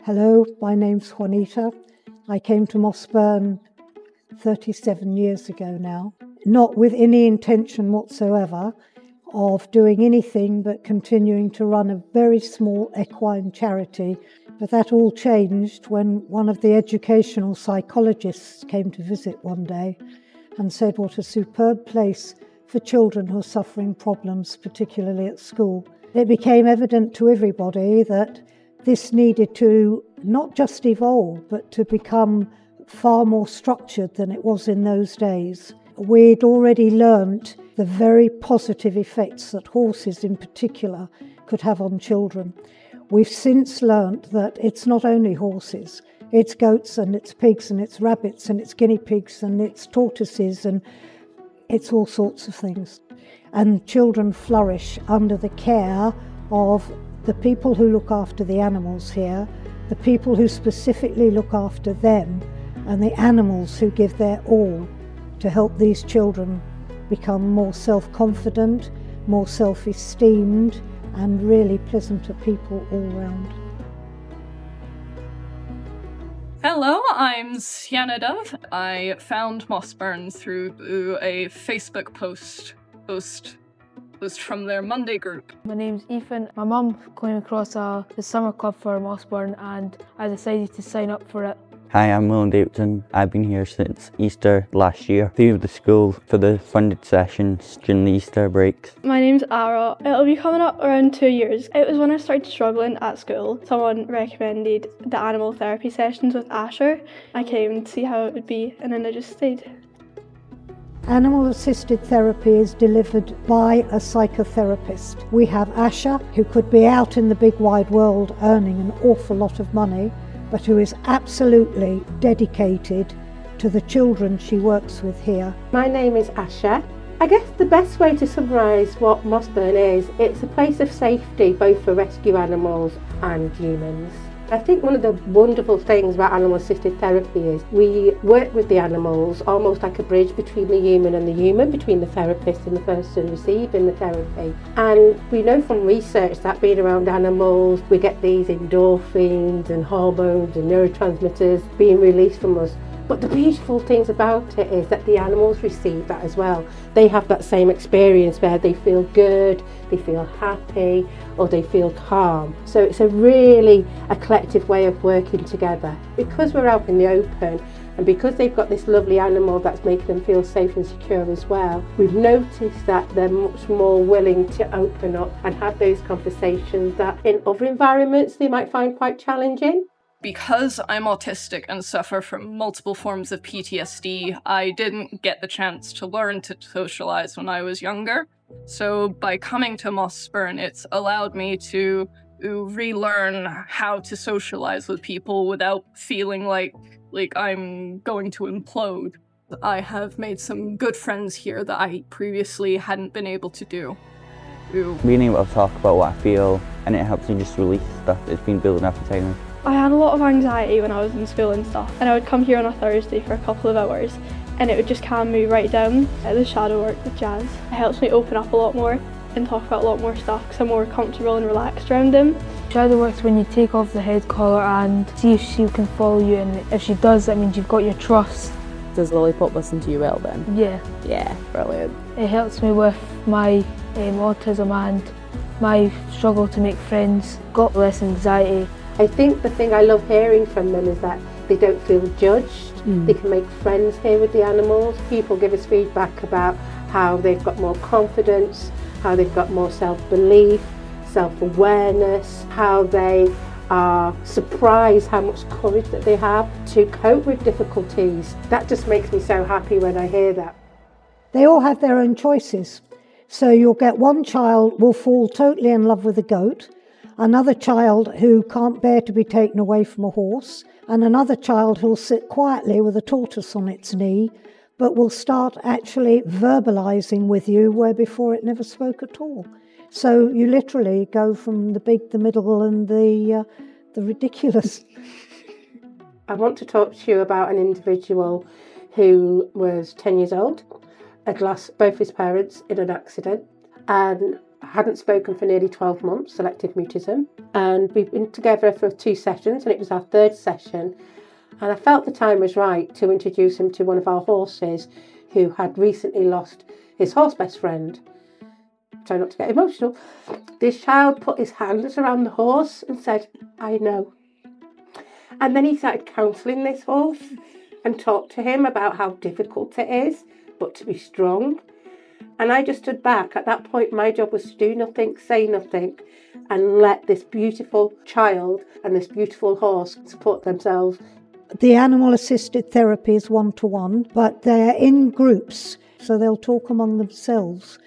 Hello, my name's Juanita. I came to Mossburn 37 years ago now, not with any intention whatsoever of doing anything but continuing to run a very small equine charity. But that all changed when one of the educational psychologists came to visit one day and said what a superb place for children who are suffering problems, particularly at school. It became evident to everybody that this needed to not just evolve, but to become far more structured than it was in those days. We'd already learnt the very positive effects that horses in particular could have on children. We've since learnt that it's not only horses, it's goats and it's pigs and it's rabbits and it's guinea pigs and it's tortoises and it's all sorts of things. And children flourish under the care of the people who look after the animals here, the people who specifically look after them, and the animals who give their all to help these children become more self-confident, more self-esteemed, and really pleasanter people all round. Hello, I'm Sienna Dove. I found Mossburn through a Facebook post from their Monday group. My name's Ethan. My mum came across the summer club for Mossburn and I decided to sign up for it. Hi, I'm William Davidson. I've been here since Easter last year through the school for the funded sessions during the Easter breaks. My name's Ara. It'll be coming up around 2 years. It was when I started struggling at school. Someone recommended the animal therapy sessions with Asher. I came to see how it would be and then I just stayed. Animal-assisted therapy is delivered by a psychotherapist. We have Asha, who could be out in the big wide world earning an awful lot of money, but who is absolutely dedicated to the children she works with here. My name is Asha. I guess the best way to summarise what Mossburn is, it's a place of safety both for rescue animals and humans. I think one of the wonderful things about animal-assisted therapy is we work with the animals almost like a bridge between the human and the human, between the therapist and the person receiving the therapy. And we know from research that being around animals, we get these endorphins and hormones and neurotransmitters being released from us. But the beautiful things about it is that the animals receive that as well. They have that same experience where they feel good, they feel happy, or they feel calm. So it's a really a collective way of working together. Because we're out in the open and because they've got this lovely animal that's making them feel safe and secure as well, we've noticed that they're much more willing to open up and have those conversations that in other environments they might find quite challenging. Because I'm autistic and suffer from multiple forms of PTSD, I didn't get the chance to learn to socialize when I was younger. So by coming to Mossburn, it's allowed me to relearn how to socialize with people without feeling like I'm going to implode. I have made some good friends here that I previously hadn't been able to do. Being able to talk about what I feel, and it helps me just release stuff that's been building up inside me. I had a lot of anxiety when I was in school and stuff, and I would come here on a Thursday for a couple of hours and it would just calm me right down. The shadow work with Jazz, it helps me open up a lot more and talk about a lot more stuff because I'm more comfortable and relaxed around him. Shadow works when you take off the head collar and see if she can follow you, and if she does, that means you've got your trust. Does Lollipop listen to you well then? Yeah. Yeah, brilliant. It helps me with my autism and my struggle to make friends, got less anxiety. I think the thing I love hearing from them is that they don't feel judged. They can make friends here with the animals. People give us feedback about how they've got more confidence, how they've got more self-belief, self-awareness, how they are surprised how much courage that they have to cope with difficulties. That just makes me so happy when I hear that. They all have their own choices. So you'll get one child will fall totally in love with a goat, another child who can't bear to be taken away from a horse, and another child who'll sit quietly with a tortoise on its knee, but will start actually verbalising with you where before it never spoke at all. So you literally go from the big, the middle, and the ridiculous. I want to talk to you about an individual who was 10 years old, had lost both his parents in an accident, and I hadn't spoken for nearly 12 months, selective mutism, and we've been together for 2 sessions, and it was our 3rd session, and I felt the time was right to introduce him to one of our horses who had recently lost his horse best friend. Try not to get emotional. This child put his hands around the horse and said, "I know." And then he started counselling this horse and talked to him about how difficult it is, but to be strong. And I just stood back. At that point, my job was to do nothing, say nothing, and let this beautiful child and this beautiful horse support themselves. The animal assisted therapy is one-to-one, but they're in groups, so they'll talk among themselves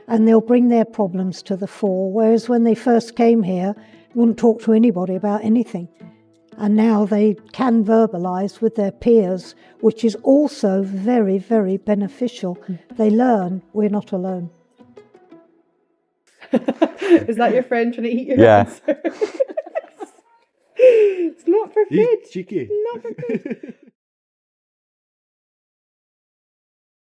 and they'll bring their problems to the fore, whereas when they first came here, they wouldn't talk to anybody about anything. And now they can verbalise with their peers, which is also very, very beneficial. They learn we're not alone. Is that your friend trying to eat your Yeah. answer? It's not for He's kids. cheeky. Not for kids.